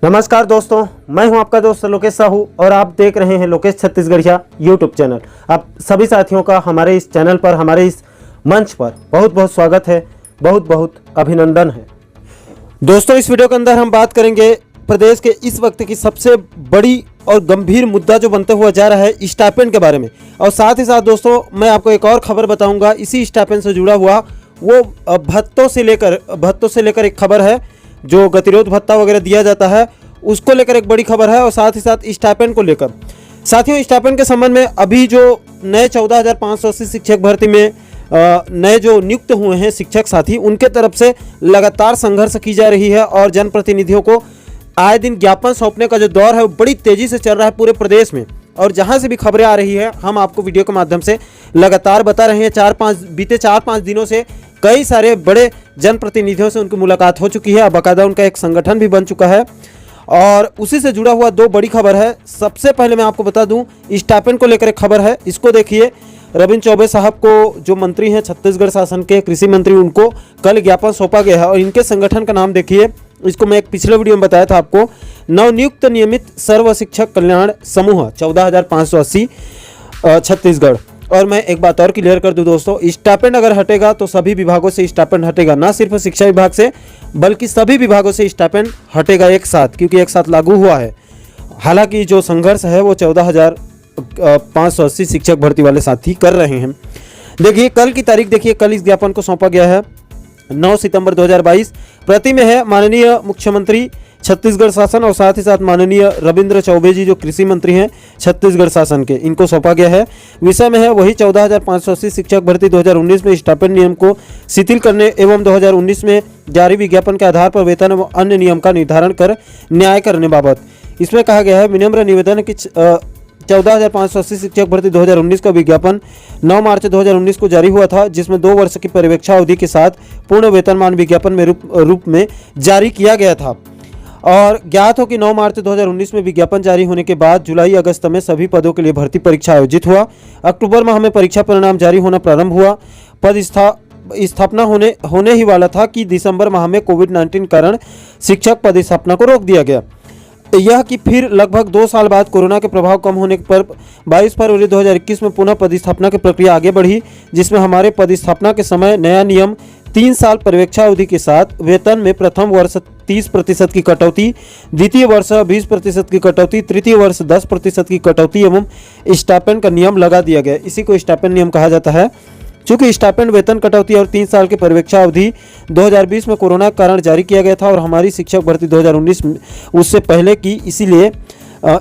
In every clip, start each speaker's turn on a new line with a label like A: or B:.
A: नमस्कार दोस्तों, मैं हूं आपका दोस्त लोकेश साहू और आप देख रहे हैं लोकेश छत्तीसगढ़िया यूट्यूब चैनल। आप सभी साथियों का हमारे इस चैनल पर, हमारे इस मंच पर बहुत बहुत स्वागत है, बहुत बहुत अभिनंदन है। दोस्तों, इस वीडियो के अंदर हम बात करेंगे प्रदेश के इस वक्त की सबसे बड़ी और गंभीर मुद्दा जो बनते हुआ जा रहा है स्टाइपेंड के बारे में। और साथ ही साथ दोस्तों, मैं आपको एक और खबर बताऊंगा इसी स्टाइपेंड से जुड़ा हुआ। वो भत्तों से लेकर एक खबर है, जो गतिरोध भत्ता वगैरह दिया जाता है उसको लेकर एक बड़ी खबर है। और साथ ही साथ स्टाइपेंड को लेकर, साथियों स्टाइपेंड के संबंध में अभी जो नए 14,580 शिक्षक भर्ती में नए जो नियुक्त हुए हैं शिक्षक साथी, उनके तरफ से लगातार संघर्ष की जा रही है और जनप्रतिनिधियों को आए दिन ज्ञापन सौंपने का जो दौर है वो बड़ी तेजी से चल रहा है पूरे प्रदेश में। और जहां से भी खबरें आ रही है हम आपको वीडियो के माध्यम से लगातार बता रहे हैं। बीते 4-5 दिनों से कई सारे बड़े जनप्रतिनिधियों से उनकी मुलाकात हो चुकी है। बाकायदा उनका एक संगठन भी बन चुका है और उसी से जुड़ा हुआ 2 बड़ी खबर है। सबसे पहले मैं आपको बता दूं, स्टाइपेंड को लेकर एक खबर है, इसको देखिए। रविंद्र चौबे साहब को, जो मंत्री हैं छत्तीसगढ़ शासन के कृषि मंत्री, उनको कल ज्ञापन सौंपा गया है और इनके संगठन का नाम देखिए। इसको मैं एक पिछले वीडियो में बताया था आपको, नवनियुक्त नियमित सर्व शिक्षक कल्याण समूह 14,580 छत्तीसगढ़। और मैं एक बात और क्लियर कर दूं दोस्तों, स्टाइपेंड अगर हटेगा तो सभी विभागों से स्टाइपेंड हटेगा, ना सिर्फ शिक्षा विभाग से बल्कि सभी विभागों से स्टाइपेंड हटेगा एक साथ, क्योंकि एक साथ लागू हुआ है। हालांकि जो संघर्ष है वो 14,580 शिक्षक भर्ती वाले साथी कर रहे हैं। देखिए कल की तारीख देखिए, कल इस ज्ञापन को सौंपा गया है 9 सितंबर 2022। प्रति में है माननीय मुख्यमंत्री छत्तीसगढ़ शासन और साथ ही साथ माननीय रविंद्र चौबे जी, जो कृषि मंत्री हैं छत्तीसगढ़ शासन के, इनको सौंपा गया है। विषय में है वही 14,580 शिक्षक भर्ती 2019 में स्टाइपेंड नियम को शिथिल करने एवं 2019 में जारी विज्ञापन के आधार पर वेतन एवं अन्य नियम का निर्धारण कर न्याय करने बाबत। इसमें कहा गया है, विनम्र निवेदन की 14,580 शिक्षक भर्ती 2019 का विज्ञापन 9 मार्च 2019 को जारी हुआ था, जिसमें 2 वर्ष की पर्यवेक्षा अवधि के साथ पूर्ण वेतनमान विज्ञापन में रूप में जारी किया गया था। और ज्ञात हो कि 9 मार्च 2019 में विज्ञापन जारी होने के बाद जुलाई अगस्त में सभी पदों के लिए भर्ती परीक्षा आयोजित हुआ। अक्टूबर माह में परीक्षा परिणाम जारी होना प्रारंभ हुआ। पद स्थापना होने ही वाला था कि दिसंबर माह में कोविड-19 कारण शिक्षक पद स्थापना को रोक दिया गया। यह कि फिर लगभग 2 साल बाद कोरोना के प्रभाव कम होने पर 22 फरवरी 2021 में पुनः पदस्थापना की प्रक्रिया आगे बढ़ी, जिसमें हमारे पदस्थापना के समय नया नियम 3 साल पर्यवेक्षा अवधि के साथ वेतन में प्रथम वर्ष 30% की कटौती, द्वितीय वर्ष 20% की कटौती, तृतीय वर्ष 10% की कटौती एवं स्टाइपेंड का नियम लगा दिया गया। इसी को स्टाइपेंड नियम कहा जाता है। चूंकि स्टाइपेंड वेतन कटौती और 3 साल की पर्यवेक्षा अवधि 2020 में कोरोना के कारण जारी किया गया था और हमारी शिक्षक भर्ती 2019 उससे पहले की, इसीलिए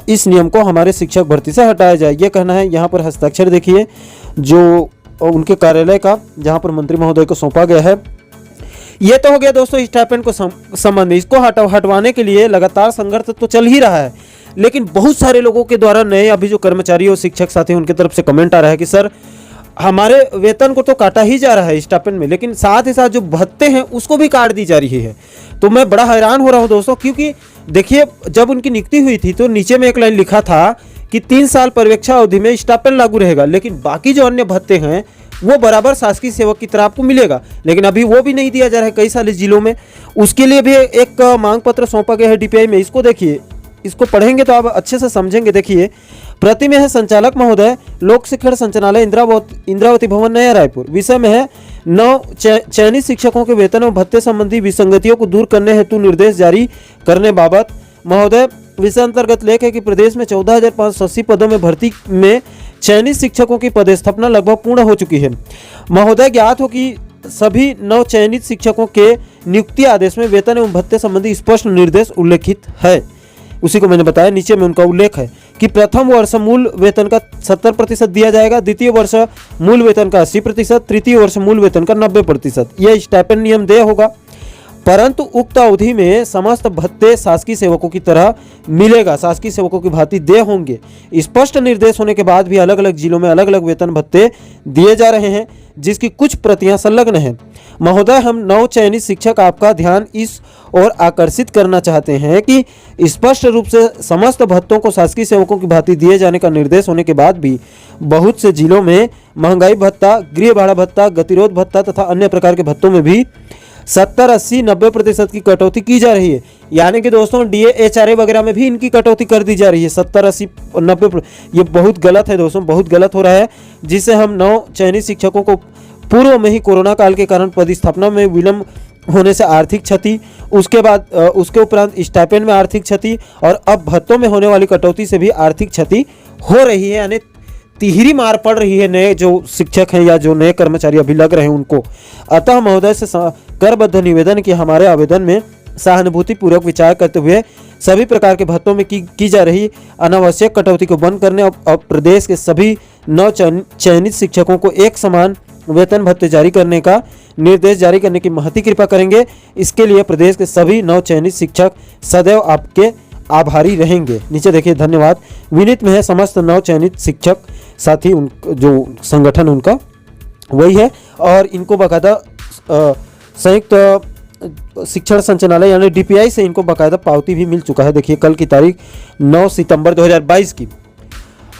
A: इस नियम को हमारे शिक्षक भर्ती से हटाया जाए, ये कहना है। यहाँ पर हस्ताक्षर देखिए जो उनके कार्यालय का, जहाँ पर मंत्री महोदय को सौंपा गया है। ये तो हो गया दोस्तों स्टाइपेंड को संबंध में। इसको हटवाने के लिए लगातार संघर्ष तो चल ही रहा है, लेकिन बहुत सारे लोगों के द्वारा, नए अभी जो कर्मचारी और शिक्षक साथी उनकी तरफ से कमेंट आ रहा है कि सर हमारे वेतन को तो काटा ही जा रहा है स्टाइपेंड में, लेकिन साथ ही साथ जो भत्ते हैं उसको भी काट दी जा रही है। तो मैं बड़ा हैरान हो रहा हूं दोस्तों, क्योंकि देखिए जब उनकी नियुक्ति हुई थी तो नीचे में एक लाइन लिखा था कि 3 साल पर्यवेक्षा अवधि में स्टाइपेंड लागू रहेगा, लेकिन बाकी जो अन्य भत्ते हैं वो बराबर शासकीय सेवक की तरह आपको मिलेगा। लेकिन अभी वो भी नहीं दिया जा रहा है कई सारे जिलों में। उसके लिए भी एक मांग पत्र सौंपा गया है डीपीआई में। इसको देखिए, इसको पढ़ेंगे तो आप अच्छे से समझेंगे। देखिए, प्रति में है संचालक महोदय, लोक शिक्षण संचालनालय, इंद्रावती भवन, नया रायपुर। विषय में है 9 चयनित शिक्षकों के वेतन और भत्ते संबंधी विसंगतियों को दूर करने हेतु निर्देश जारी करने बाबत। महोदय, विषय अंतर्गत लेख है कि प्रदेश में 14,580 पदों में भर्ती में चयनित शिक्षकों की पदस्थापना लगभग पूर्ण हो चुकी है। महोदय, ज्ञात हो कि सभी 9 चयनित शिक्षकों के नियुक्ति आदेश में वेतन एवं भत्ते संबंधी स्पष्ट निर्देश उल्लेखित है। उसी को मैंने बताया, नीचे में उनका उल्लेख है कि प्रथम वर्ष मूल वेतन का 70% दिया जाएगा, द्वितीय वर्ष मूल वेतन का 80%, तृतीय वर्ष मूल वेतन का 90%। यह स्टाइपेंड नियम देय होगा, परंतु उक्त अवधि में समस्त भत्ते शासकीय सेवकों की तरह मिलेगा, शासकीय सेवकों की भांति देय होंगे। स्पष्ट निर्देश होने के बाद भी अलग अलग जिलों में अलग अलग वेतन भत्ते दिए जा रहे हैं, जिसकी कुछ प्रतियां संलग्न हैं। महोदय, हम नव चयनित शिक्षक आपका ध्यान इस ओर आकर्षित करना चाहते हैं कि स्पष्ट रूप से समस्त भत्तों को शासकीय सेवकों की भांति दिए जाने का निर्देश होने के बाद भी बहुत से जिलों में महंगाई भत्ता, गृह भाड़ा भत्ता, गतिरोध भत्ता तथा अन्य प्रकार के भत्तों में भी 70, 80, 90% की कटौती की जा रही है। यानी कि दोस्तों DA HRA वगैरह में भी इनकी कटौती कर दी जा रही है 70, 80, 90%। ये बहुत गलत है दोस्तों, बहुत गलत हो रहा है, जिससे हम 9 चयनित शिक्षकों को पूर्व में ही कोरोना काल के कारण पदस्थापना में विलंब होने से आर्थिक क्षति, उसके बाद उसके उपरांत स्टाइपेंड में आर्थिक क्षति और अब भत्तों में होने वाली कटौती से भी आर्थिक क्षति हो रही है। यानी तिहरी मार पड़ रही है नए जो शिक्षक हैं या जो नए कर्मचारी अभी लग रहे हैं उनको। अतः महोदय से करबद्ध निवेदन कि हमारे आवेदन में सहानुभूतिपूर्वक विचार करते हुए सभी प्रकार के भत्तों में की जा रही अनावश्यक कटौती को बंद करने और प्रदेश के सभी 9 चयनित शिक्षकों को एक समान वेतन भत्ते जारी करने का निर्देश जारी करने की महती कृपा करेंगे। इसके लिए प्रदेश के सभी 9 चयनित शिक्षक सदैव आपके आभारी रहेंगे। नीचे देखिए, धन्यवाद। विनीत में है समस्त 9 चयनित शिक्षक साथी, उन जो संगठन उनका वही है और इनको बाकायदा संयुक्त शिक्षण संचालनालय यानी DPI से इनको बाकायदा पावती भी मिल चुका है। देखिए कल की तारीख 9 सितंबर 2022 की।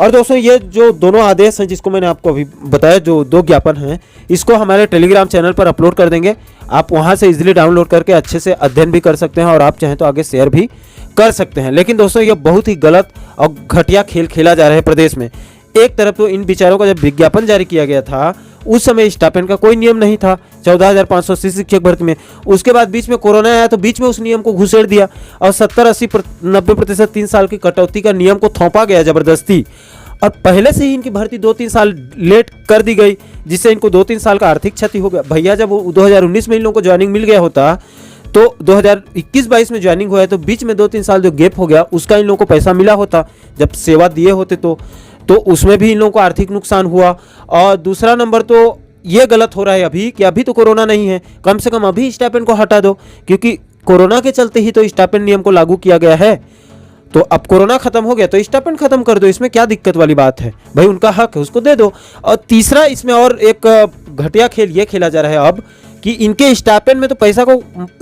A: और दोस्तों ये जो दोनों आदेश हैं जिसको मैंने आपको अभी बताया, जो 2 ज्ञापन हैं, इसको हमारे टेलीग्राम चैनल पर अपलोड कर देंगे। आप वहां से इजीली डाउनलोड करके अच्छे से अध्ययन भी कर सकते हैं और आप चाहें तो आगे शेयर भी कर सकते हैं। लेकिन दोस्तों ये बहुत ही गलत और घटिया खेल खेला जा रहा है प्रदेश में। एक तरफ तो इन बिचारों का जब विज्ञापन जारी किया गया था उस समय स्टाइपेंड का कोई नियम नहीं था 14,580 शिक्षक भर्ती में। उसके बाद बीच में कोरोना आया तो बीच में उस नियम को घुसेड़ दिया और 70, 80, 90% 3 साल की कटौती का नियम को थोपा गया जबरदस्ती। और पहले से ही इनकी भर्ती 2-3 साल लेट कर दी गई, जिससे इनको 2-3 साल का आर्थिक क्षति हो गया। भैया जब 2019 में इन लोगों को ज्वाइनिंग मिल गया होता तो 2021-22 में ज्वाइनिंग हुआ है तो बीच में 2-3 साल जो गैप हो गया उसका इन लोगों को पैसा मिला होता जब सेवा दिए होते तो उसमें भी इन लोगों को आर्थिक नुकसान हुआ। और दूसरा नंबर तो ये गलत हो रहा है अभी कि अभी तो कोरोना नहीं है, कम से कम अभी स्टाइपेंड को हटा दो, क्योंकि कोरोना के चलते ही तो स्टाइपेंड नियम को लागू किया गया है। तो अब कोरोना खत्म हो गया तो स्टाइपेंड खत्म कर दो, इसमें क्या दिक्कत वाली बात है भाई, उनका हक है उसको दे दो। और तीसरा इसमें और एक घटिया खेल ये खेला जा रहा है अब कि इनके स्टाइपेंड में तो पैसा को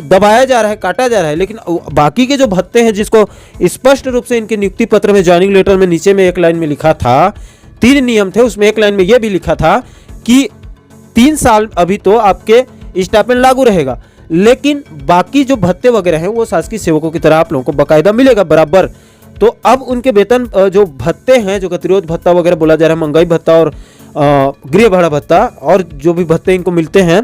A: दबाया जा रहा है, काटा जा रहा है, लेकिन बाकी के जो भत्ते हैं जिसको स्पष्ट रूप से इनके नियुक्ति पत्र में ज्वाइनिंग लेटर में नीचे में एक लाइन में लिखा था, 3 नियम थे उसमें एक लाइन में यह भी लिखा था कि 3 साल अभी तो आपके स्टाइपेंड लागू रहेगा, लेकिन बाकी जो भत्ते वगैरह हैं वो शासकीय सेवकों की तरह आप लोगों को बाकायदा मिलेगा बराबर। तो अब उनके वेतन जो भत्ते हैं, जो गतिरोध भत्ता वगैरह बोला जा रहा है, महंगाई भत्ता और गृह भाड़ा भत्ता और जो भी भत्ते इनको मिलते हैं,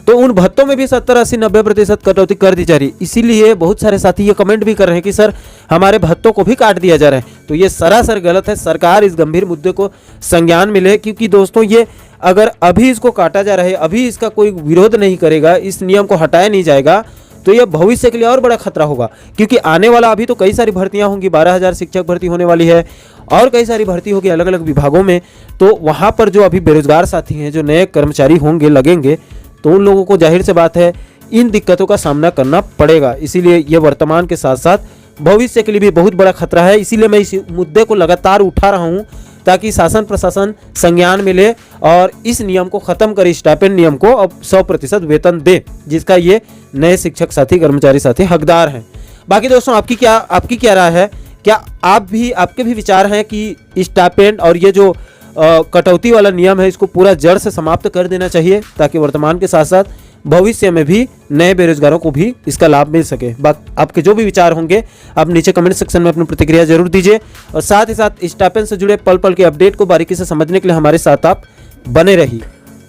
A: तो उन भत्तों में भी 70, 80, 90% कटौती कर दी जा रही। इसीलिए बहुत सारे साथी ये कमेंट भी कर रहे हैं कि सर हमारे भत्तों को भी काट दिया जा रहा है। तो ये सरासर गलत है। सरकार इस गंभीर मुद्दे को संज्ञान में ले, क्योंकि दोस्तों ये अगर अभी इसको काटा जा रहा है, अभी इसका कोई विरोध नहीं करेगा, इस नियम को हटाया नहीं जाएगा, तो यह भविष्य के लिए और बड़ा खतरा होगा। क्योंकि आने वाला अभी तो कई सारी भर्तियां होंगी, 12,000 शिक्षक भर्ती होने वाली है और कई सारी भर्ती होगी अलग अलग विभागों में। तो वहां पर जो अभी बेरोजगार साथी हैं, जो नए कर्मचारी होंगे लगेंगे, तो उन लोगों को जाहिर से बात है इन दिक्कतों का सामना करना पड़ेगा। इसीलिए ये वर्तमान के साथ साथ भविष्य के लिए भी बहुत बड़ा खतरा है। इसीलिए मैं इस मुद्दे को लगातार उठा रहा हूँ ताकि शासन प्रशासन संज्ञान में ले और इस नियम को खत्म करे, स्टाइपेंड नियम को अब 100% वेतन दे, जिसका ये नए शिक्षक साथी कर्मचारी साथी हकदार हैं। बाकी दोस्तों आपकी क्या राय है? क्या आपके भी विचार हैं कि स्टाइपेंड और ये जो कटौती वाला नियम है इसको पूरा जड़ से समाप्त कर देना चाहिए, ताकि वर्तमान के साथ साथ भविष्य में भी नए बेरोजगारों को भी इसका लाभ मिल सके? आपके जो भी विचार होंगे आप नीचे कमेंट सेक्शन में अपनी प्रतिक्रिया जरूर दीजिए और साथ ही साथ स्टाइपेंड से जुड़े पल पल के अपडेट को बारीकी से समझने के लिए हमारे साथ आप बने रहिए।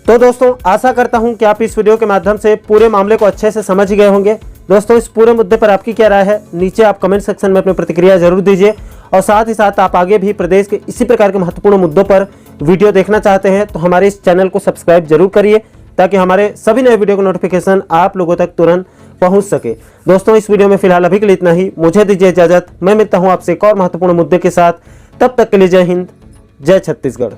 A: तो दोस्तों आशा करता हूं कि आप इस वीडियो के माध्यम से पूरे मामले को अच्छे से समझ गए होंगे। दोस्तों इस पूरे मुद्दे पर आपकी क्या राय है, नीचे आप कमेंट सेक्शन में अपनी प्रतिक्रिया जरूर दीजिए और साथ ही साथ आप आगे भी प्रदेश के इसी प्रकार के महत्वपूर्ण मुद्दों पर वीडियो देखना चाहते हैं तो हमारे इस चैनल को सब्सक्राइब जरूर करिए, ताकि हमारे सभी नए वीडियो का नोटिफिकेशन आप लोगों तक तुरंत पहुंच सके। दोस्तों इस वीडियो में फिलहाल अभी के लिए इतना ही, मुझे दीजिए इजाजत। मैं मिलता हूं आपसे एक और महत्वपूर्ण मुद्दे के साथ, तब तक के लिए जय हिंद, जय छत्तीसगढ़।